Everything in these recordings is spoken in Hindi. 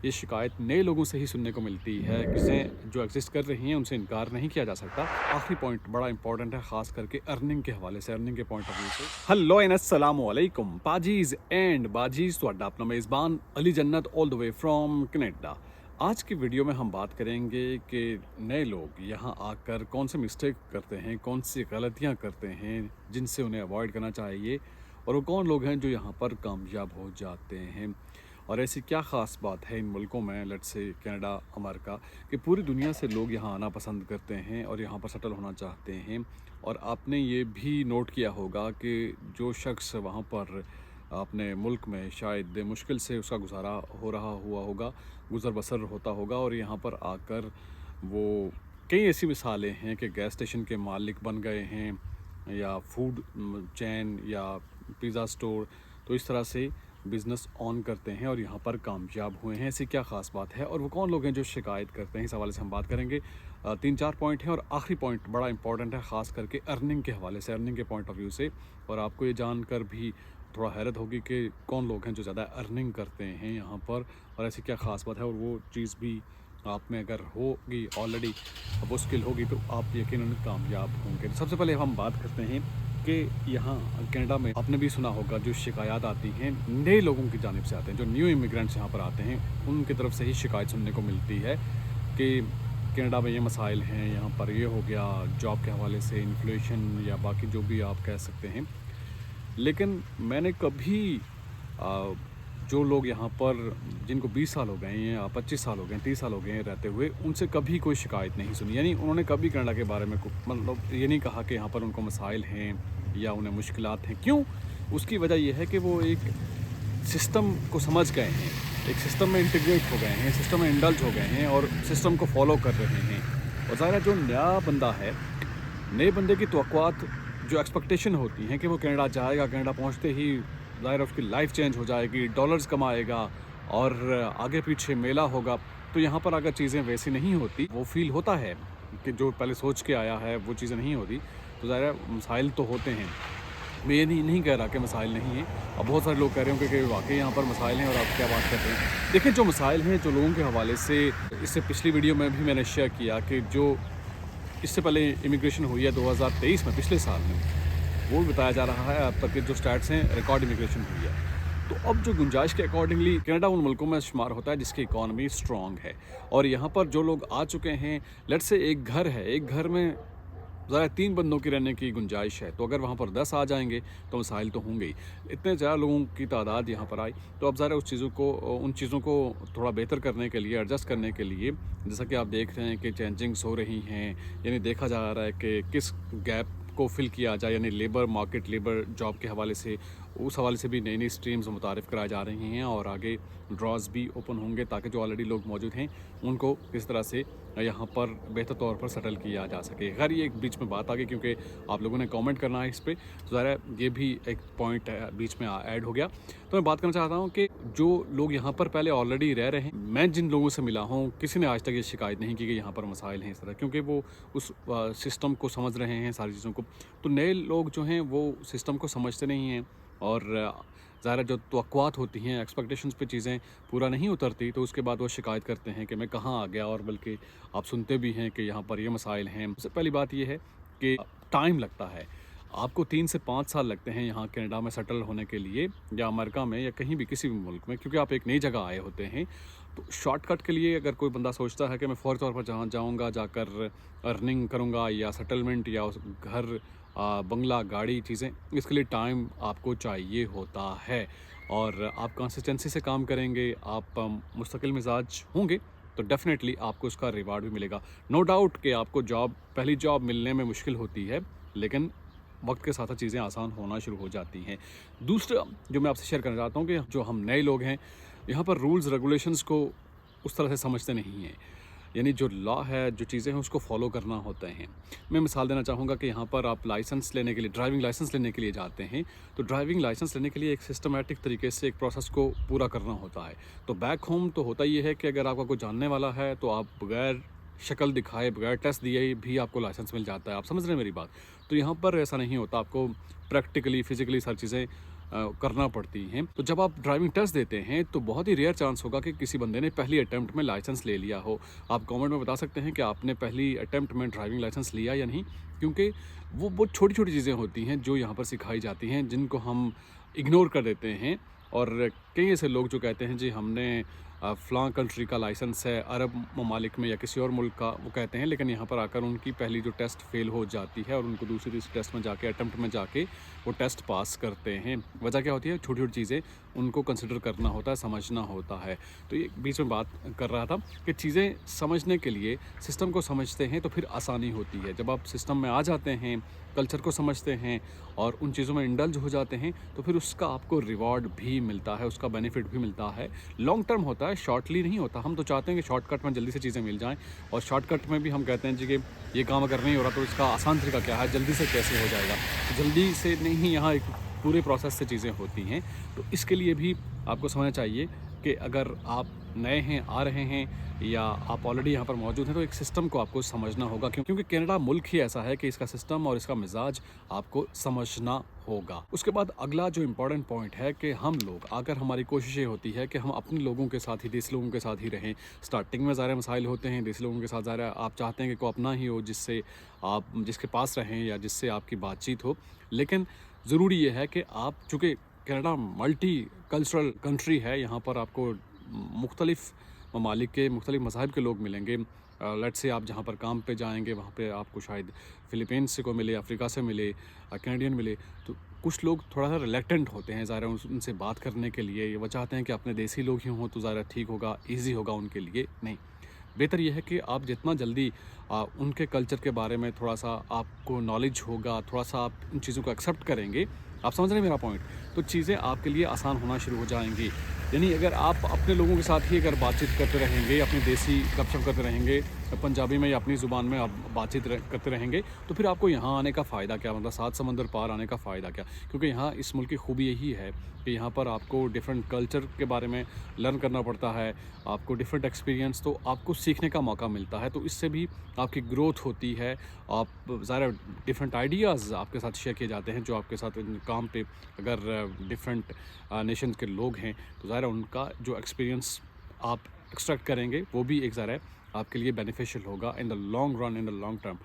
ये शिकायत नए लोगों से ही सुनने को मिलती है, किसें जो एग्जिस्ट कर रही हैं उनसे इनकार नहीं किया जा सकता। आखिरी पॉइंट बड़ा इंपॉर्टेंट है, खास करके अर्निंग के हवाले से, अर्निंग के पॉइंट ऑफ व्यू से। हेलो एंड अस्सलामु अलैकुम पाजीज एंड बाजीज, ਤੁਹਾਡਾ अपना मेज़बान अली जन्नत all the way from Canada. आज की वीडियो में हम बात करेंगे कि नए लोग यहाँ आकर कौन से मिस्टेक करते हैं, कौन सी गलतियाँ करते हैं जिनसे उन्हें अवॉइड करना चाहिए, और वो कौन लोग हैं जो यहाँ पर कामयाब हो जाते हैं। और ऐसी क्या ख़ास बात है इन मुल्कों में, लेट्स से कनाडा, अमेरिका, कि पूरी दुनिया से लोग यहाँ आना पसंद करते हैं और यहाँ पर सेटल होना चाहते हैं। और आपने ये भी नोट किया होगा कि जो शख्स वहाँ पर अपने मुल्क में शायद मुश्किल से उसका गुजारा हो रहा हुआ होगा, गुज़र बसर होता होगा, और यहाँ पर आकर वो कई ऐसी मिसालें हैं कि गैस स्टेशन के मालिक बन गए हैं, या फूड चैन, या पिज़्ज़ा स्टोर, तो इस तरह से बिज़नेस ऑन करते हैं और यहाँ पर कामयाब हुए हैं। ऐसी क्या ख़ास बात है और वो कौन लोग हैं जो शिकायत करते हैं, इस हवाले से हम बात करेंगे। 3-4 पॉइंट हैं और आखिरी पॉइंट बड़ा इंपॉर्टेंट है, ख़ास करके अर्निंग के हवाले से, अर्निंग के पॉइंट ऑफ व्यू से। और आपको ये जानकर भी थोड़ा हैरत होगी कि कौन लोग हैं जो ज़्यादा अर्निंग करते हैं यहाँ पर, और ऐसी क्या ख़ास बात है। और वो चीज़ भी आप में अगर होगी ऑलरेडी, वो स्किल होगी, तो आप यकीनन कामयाब होंगे। सबसे पहले हम बात करते हैं कि यहाँ कनाडा में आपने भी सुना होगा जो शिकायत आती हैं नए लोगों की जानिब से आते हैं, जो न्यू इमिग्रेंट्स यहाँ पर आते हैं, उनकी तरफ से ही शिकायत सुनने को मिलती है कि कनाडा में ये मसाइल हैं, यहाँ पर ये हो गया, जॉब के हवाले से, इन्फ्लेशन या बाकी जो भी आप कह सकते हैं। लेकिन मैंने कभी जो लोग यहाँ पर, जिनको 20 साल हो गए हैं या 25 साल हो गए हैं, 30 साल हो गए हैं रहते हुए, उनसे कभी कोई शिकायत नहीं सुनी। यानी उन्होंने कभी कनाडा के बारे में मतलब ये नहीं कहा कि यहाँ पर उनको मसाइल हैं या उन्हें मुश्किलात हैं। क्यों? उसकी वजह यह है कि वो एक सिस्टम को समझ गए हैं, एक सिस्टम में इंटीग्रेट हो गए हैं, सिस्टम में इंडल्ज हो गए हैं और सिस्टम को फॉलो कर रहे हैं। और ज़ाहिर है जो नया बंदा है, नए बंदे की तवक्कुआत, जो एक्सपेक्टेशन होती हैं कि वो कनाडा जाएगा, कनाडा पहुँचते ही ज़ाहिर उसकी लाइफ चेंज हो जाएगी, डॉलर्स कमाएगा और आगे पीछे मेला होगा। तो यहाँ पर अगर चीज़ें वैसी नहीं होती, वो फील होता है कि जो पहले सोच के आया है वो चीज़ें नहीं होती, तो ज़ाहिर मसाइल तो होते हैं। मैं ये नहीं कह रहा कि मसाइल नहीं है। अब बहुत सारे लोग कह रहे होंगे कि वाकई यहाँ पर मसाइल हैं और आप क्या बात कर रहे हैं। देखिए, जो मसाइल हैं, जो लोगों के हवाले से, इससे पिछली वीडियो में भी मैंने शेयर किया कि जो इससे पहले इमिग्रेशन हुई है 2023 में, पिछले साल में, वो भी बताया जा रहा है अब तक के जो स्टैट्स हैं, रिकॉर्ड इमिग्रेशन हुई है। तो अब जो गुंजाइश के अकॉर्डिंगली कनाडा उन मुल्कों में शुमार होता है जिसकी इकॉनमी स्ट्रॉन्ग है। और यहाँ पर जो लोग आ चुके हैं, लेट्स से एक घर है, एक घर में ज़रा 3 बंदों की रहने की गुंजाइश है, तो अगर वहाँ पर 10 आ जाएंगे तो मसाइल तो होंगे ही। इतने ज़्यादा लोगों की तादाद यहाँ पर आई, तो अब ज़रा उन चीज़ों को थोड़ा बेहतर करने के लिए, एडजस्ट करने के लिए, जैसा कि आप देख रहे हैं कि चेंजिंग्स हो रही हैं, यानी देखा जा रहा है कि किस गैप को फिल किया जाए, यानी लेबर मार्केट, लेबर जॉब के हवाले से, उस हवाले से भी नई नई स्ट्रीम्स मुतारिफ़ कराई जा रही हैं। और आगे ड्रॉज भी ओपन होंगे ताकि जो ऑलरेडी लोग मौजूद हैं उनको किस तरह से यहाँ पर बेहतर तौर पर सेटल किया जा सके। खैर, ये एक बीच में बात आ गई क्योंकि आप लोगों ने कमेंट करना है इस पर, तो ज़रा ये भी एक पॉइंट बीच में ऐड हो गया। तो मैं बात करना चाहता हूँ कि जो लोग यहाँ पर पहले ऑलरेडी रह रहे हैं, मैं जिन लोगों से मिला हूँ, किसी ने आज तक ये शिकायत नहीं की कि यहाँ पर मसाइल हैं इस तरह, क्योंकि वो उस सिस्टम को समझ रहे हैं, सारी चीज़ों को। तो नए लोग जो हैं वो सिस्टम को समझते नहीं हैं, और ज़ाहिर जो तवक्कुआत होती हैं, एक्सपेक्टेशंस पे चीज़ें पूरा नहीं उतरती, तो उसके बाद वो शिकायत करते हैं कि मैं कहाँ आ गया। और बल्कि आप सुनते भी हैं कि यहाँ पर ये मसाइल हैं। सबसे पहली बात ये है कि टाइम लगता है। आपको 3 से 5 साल लगते हैं यहाँ कनाडा में सेटल होने के लिए, या अमेरिका में, या कहीं भी किसी भी मुल्क में, क्योंकि आप एक नई जगह आए होते हैं। तो शॉर्टकट के लिए अगर कोई बंदा सोचता है कि मैं फ़ौरी तौर पर जहाँ जाऊँगा, जाकर अर्निंग करूँगा, या सेटलमेंट, या उस घर, बंगला, गाड़ी, चीज़ें, इसके लिए टाइम आपको चाहिए होता है। और आप कंसिस्टेंसी से काम करेंगे, आप मुस्तकिल मिजाज होंगे, तो डेफ़िनेटली आपको उसका रिवार्ड भी मिलेगा। नो डाउट कि आपको पहली जॉब मिलने में मुश्किल होती है, लेकिन वक्त के साथ साथ चीज़ें आसान होना शुरू हो जाती हैं। दूसरा जो मैं आपसे शेयर करना चाहता हूँ कि जो हम नए लोग हैं, यहाँ पर रूल्स रेगुलेशंस को उस तरह से समझते नहीं हैं। यानी जो लॉ है, जो चीज़ें हैं, उसको फॉलो करना होता है। मैं मिसाल देना चाहूँगा कि यहाँ पर आप लाइसेंस लेने के लिए, ड्राइविंग लाइसेंस लेने के लिए जाते हैं, तो ड्राइविंग लाइसेंस लेने के लिए एक सिस्टमेटिक तरीके से एक प्रोसेस को पूरा करना होता है। तो बैक होम तो होता ये है कि अगर आपका कोई जानने वाला है तो आप बगैर शक्ल दिखाए, बगैर टेस्ट दिए भी आपको लाइसेंस मिल जाता है। आप समझ रहे हैं मेरी बात? तो यहाँ पर ऐसा नहीं होता, आपको प्रैक्टिकली, फ़िज़िकली सारी चीज़ें करना पड़ती हैं। तो जब आप ड्राइविंग टेस्ट देते हैं तो बहुत ही रेयर चांस होगा कि किसी बंदे ने पहली अटेम्प्ट में लाइसेंस ले लिया हो। आप कमेंट में बता सकते हैं कि आपने पहली अटेम्प्ट में ड्राइविंग लाइसेंस लिया या नहीं, क्योंकि वो बहुत छोटी-छोटी चीज़ें होती हैं जो यहाँ पर सिखाई जाती हैं, जिनको हम इग्नोर कर देते हैं। और कई ऐसे लोग जो कहते हैं जी हमने फ़लाँ कंट्री का लाइसेंस है, अरब ममालिक में या किसी और मुल्क का, वो कहते हैं, लेकिन यहाँ पर आकर उनकी पहली जो टेस्ट फ़ेल हो जाती है और उनको दूसरी टेस्ट में जाके अटेम्प्ट में जाके वो टेस्ट पास करते हैं। वजह क्या होती है? छोटी-छोटी चीज़ें उनको कंसिडर करना होता है, समझना होता है। तो ये बीच में बात कर रहा था कि चीज़ें समझने के लिए सिस्टम को समझते हैं तो फिर आसानी होती है। जब आप सिस्टम में आ जाते हैं, कल्चर को समझते हैं और उन चीज़ों में इंडल्ज हो जाते हैं तो फिर उसका आपको रिवॉर्ड भी मिलता है, उसका बेनिफिट भी मिलता है। लॉन्ग टर्म होता है, शॉर्टली नहीं होता। हम तो चाहते हैं कि शॉर्टकट में जल्दी से चीज़ें मिल जाएँ और शॉर्टकट में भी हम कहते हैं जी कि ये काम अगर नहीं हो रहा तो इसका आसान तरीका क्या है, जल्दी से कैसे हो जाएगा। तो जल्दी से नहीं, यहाँ एक पूरे प्रोसेस से चीज़ें होती हैं। तो इसके लिए भी आपको समझना चाहिए कि अगर आप नए हैं, आ रहे हैं या आप ऑलरेडी यहाँ पर मौजूद हैं, तो एक सिस्टम को आपको समझना होगा, क्योंकि कनाडा मुल्क ही ऐसा है कि इसका सिस्टम और इसका मिजाज आपको समझना होगा। उसके बाद अगला जो इम्पोर्टेंट पॉइंट है कि हम लोग, अगर हमारी कोशिश ये होती है कि हम अपने लोगों के साथ ही, देसी लोगों के साथ ही रहें। स्टार्टिंग में ज़ाहिर मसाइल होते हैं, देसी लोगों के साथ ज़ाहिर आप चाहते हैं कि कोई अपना ही हो जिससे आप, जिसके पास रहें या जिससे आपकी बातचीत हो। लेकिन ज़रूरी ये है कि आप, चूँकि कनाडा मल्टी कल्चरल कंट्री है, यहाँ पर आपको मुख्तलिफ़ ममालिक के मुख्तलिफ़ मज़ाहिब के लोग मिलेंगे। लेट्स से आप जहाँ पर काम पे जाएंगे वहाँ पे आपको शायद फ़िलीपींस से कोई मिले, अफ्रीका से मिले, कैनेडियन मिले। तो कुछ लोग थोड़ा सा रिलेक्टेंट होते हैं ज़ाहिर उनसे बात करने के लिए। वो चाहते हैं कि अपने देसी लोग ही हों तो ज़ाहिर ठीक होगा, ईजी होगा उनके लिए। नहीं, बेहतर यह है कि आप जितना जल्दी उनके कल्चर के बारे में थोड़ा सा आपको नॉलेज होगा, थोड़ा सा आप इन चीज़ों को एक्सेप्ट करेंगे, आप समझ रहे हैं मेरा पॉइंट, तो चीज़ें आपके लिए आसान होना शुरू हो जाएंगी। यानी अगर आप अपने लोगों के साथ ही अगर बातचीत करते रहेंगे, अपनी देसी गपशप करते रहेंगे, पंजाबी में या अपनी ज़ुबान में आप बातचीत करते रहेंगे, तो फिर आपको यहाँ आने का फ़ायदा क्या? मतलब 7 समंदर पार आने का फ़ायदा क्या? क्योंकि यहाँ इस मुल्क की खूबी यही है कि यहाँ पर आपको डिफरेंट कल्चर के बारे में लर्न करना पड़ता है, आपको डिफरेंट एक्सपीरियंस तो आपको सीखने का मौका मिलता है। तो इससे भी आपकी ग्रोथ होती है। आप ज़रा डिफरेंट आइडियाज़ आपके साथ शेयर किए जाते हैं, जो आपके साथ काम पे अगर डिफरेंट नेशन के लोग हैं तो ज़ाहिर उनका जो एक्सपीरियंस आप एक्सट्रैक्ट करेंगे वो भी एक ज़रा आपके लिए बेनिफिशियल होगा in the long run, in the long term.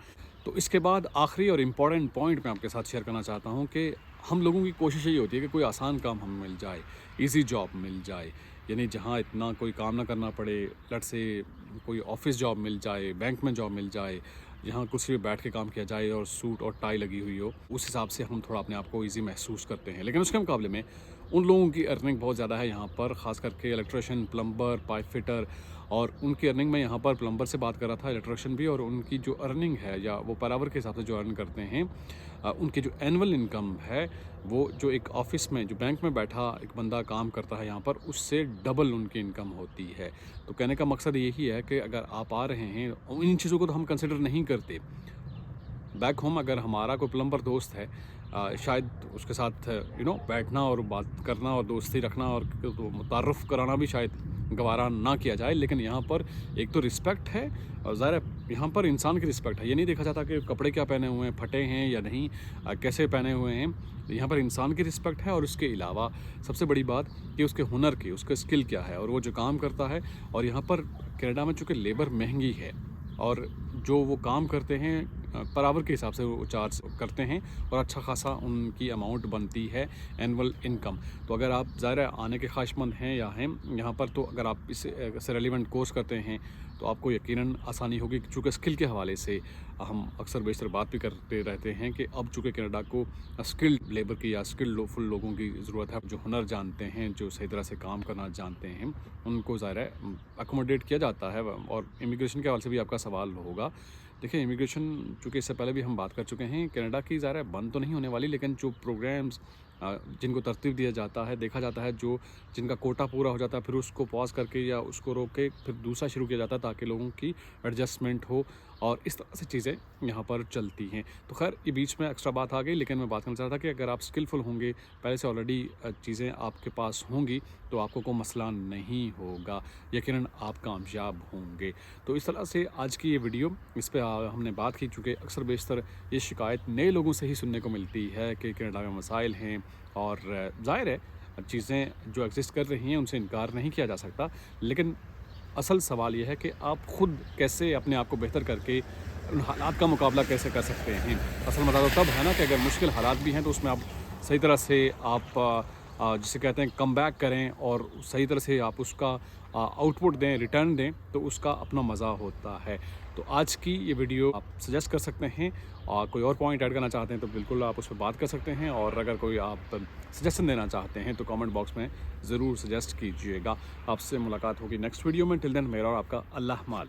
तो इसके बाद आखिरी और इम्पॉर्टेंट पॉइंट मैं आपके साथ शेयर करना चाहता हूँ कि हम लोगों की कोशिश यही होती है कि कोई आसान काम हमें मिल जाए, इजी जॉब मिल जाए, यानी जहाँ इतना कोई काम ना करना पड़े। लेट्स से कोई ऑफिस जॉब मिल जाए, बैंक में जॉब मिल जाए, जहाँ कुर्सी पे बैठ के काम किया जाए और सूट और टाई लगी हुई हो। उस हिसाब से हम थोड़ा अपने आप को ईजी महसूस करते हैं। लेकिन उसके मुकाबले में उन लोगों की अर्निंग बहुत ज़्यादा है यहाँ पर, ख़ास करके इलेक्ट्रिशियन, प्लम्बर, पाइप फिटर। और उनकी अर्निंग में यहाँ पर प्लम्बर से बात कर रहा था, इलेक्ट्रिशियन भी, और उनकी जो अर्निंग है या वो पर आवर के हिसाब से जो अर्न करते हैं, उनकी जो एनुअल इनकम है, वो जो एक ऑफ़िस में, जो बैंक में बैठा एक बंदा काम करता है यहाँ पर, उससे डबल उनकी इनकम होती है। तो कहने का मकसद यही है कि अगर आप आ रहे हैं, इन चीज़ों को तो हम कंसिडर नहीं करते। बैक होम अगर हमारा कोई प्लम्बर दोस्त है, शायद उसके साथ बैठना और बात करना और दोस्ती रखना और तो मुतारफ़ कराना भी शायद गवारा ना किया जाए। लेकिन यहाँ पर एक तो रिस्पेक्ट है और ज़ाहिर है यहाँ पर इंसान की रिस्पेक्ट है। ये नहीं देखा जाता कि कपड़े क्या पहने हुए हैं, फटे हैं या नहीं, कैसे पहने हुए हैं। यहाँ पर इंसान की रिस्पेक्ट है और उसके अलावा सबसे बड़ी बात कि उसके हुनर की, उसका स्किल क्या है और वो जो काम करता है। और यहाँ पर कनाडा में चूँकि लेबर महंगी है और जो वो काम करते हैं पर आवर के हिसाब से वो चार्ज करते हैं और अच्छा खासा उनकी अमाउंट बनती है एनुअल इनकम। तो अगर आप ज़ाहिर आने के ख्वाहिशमंद हैं या हैं यहाँ पर, तो अगर आप इससे रेलिवेंट कोर्स करते हैं तो आपको यकीनन आसानी होगी। चूँकि स्किल के हवाले से हम अक्सर बेशतर बात भी करते रहते हैं कि अब चूँकि कनाडा को स्किल्ड लेबर की या स्किल्ड फुल लोगों की ज़रूरत है, जो हुनर जानते हैं, जो सही तरह से काम करना जानते हैं, उनको ज़ाहिर है अकोमोडेट किया जाता है। और इमिग्रेशन के हवाले से भी आपका सवाल होगा। देखिए, इमिग्रेशन चूँकि इससे पहले भी हम बात कर चुके हैं, कनाडा की ज़ाहिर है बंद तो नहीं होने वाली, लेकिन जो प्रोग्राम्स जिनको तरतीब दिया जाता है, देखा जाता है, जो जिनका कोटा पूरा हो जाता है फिर उसको पॉज करके या उसको रोक के फिर दूसरा शुरू किया जाता है ताकि लोगों की एडजस्टमेंट हो। और इस तरह से चीज़ें यहाँ पर चलती हैं। तो खैर ये बीच में एक्स्ट्रा बात आ गई, लेकिन मैं बात करना चाह रहा था कि अगर आप स्किलफुल होंगे, पहले से ऑलरेडी चीज़ें आपके पास होंगी, तो आपको कोई मसला नहीं होगा, यकीनन आप कामयाब होंगे। तो इस तरह से आज की ये वीडियो, इस पे हमने बात की। चूँकि अक्सर बेशतर ये शिकायत नए लोगों से ही सुनने को मिलती है कि कनाडा में मसाइल हैं, और ज़ाहिर है चीज़ें जो एग्जिस्ट कर रही हैं उनसे इनकार नहीं किया जा सकता, लेकिन असल सवाल ये है कि आप खुद कैसे अपने आप को बेहतर करके उन हालात का मुकाबला कैसे कर सकते हैं। असल मज़ा तो तब है ना कि अगर मुश्किल हालात भी हैं तो उसमें आप सही तरह से आप जिसे कहते हैं कम बैक करें और सही तरह से आप उसका आउटपुट दें, रिटर्न दें, तो उसका अपना मज़ा होता है। तो आज की ये वीडियो आप सजेस्ट कर सकते हैं और कोई और पॉइंट ऐड करना चाहते हैं तो बिल्कुल आप उस पर बात कर सकते हैं, और अगर कोई आप सजेशन देना चाहते हैं तो कमेंट बॉक्स में ज़रूर सजेस्ट कीजिएगा। आपसे मुलाकात होगी नेक्स्ट वीडियो में। टिल देन मेरा और आपका अल्लाह मालिक।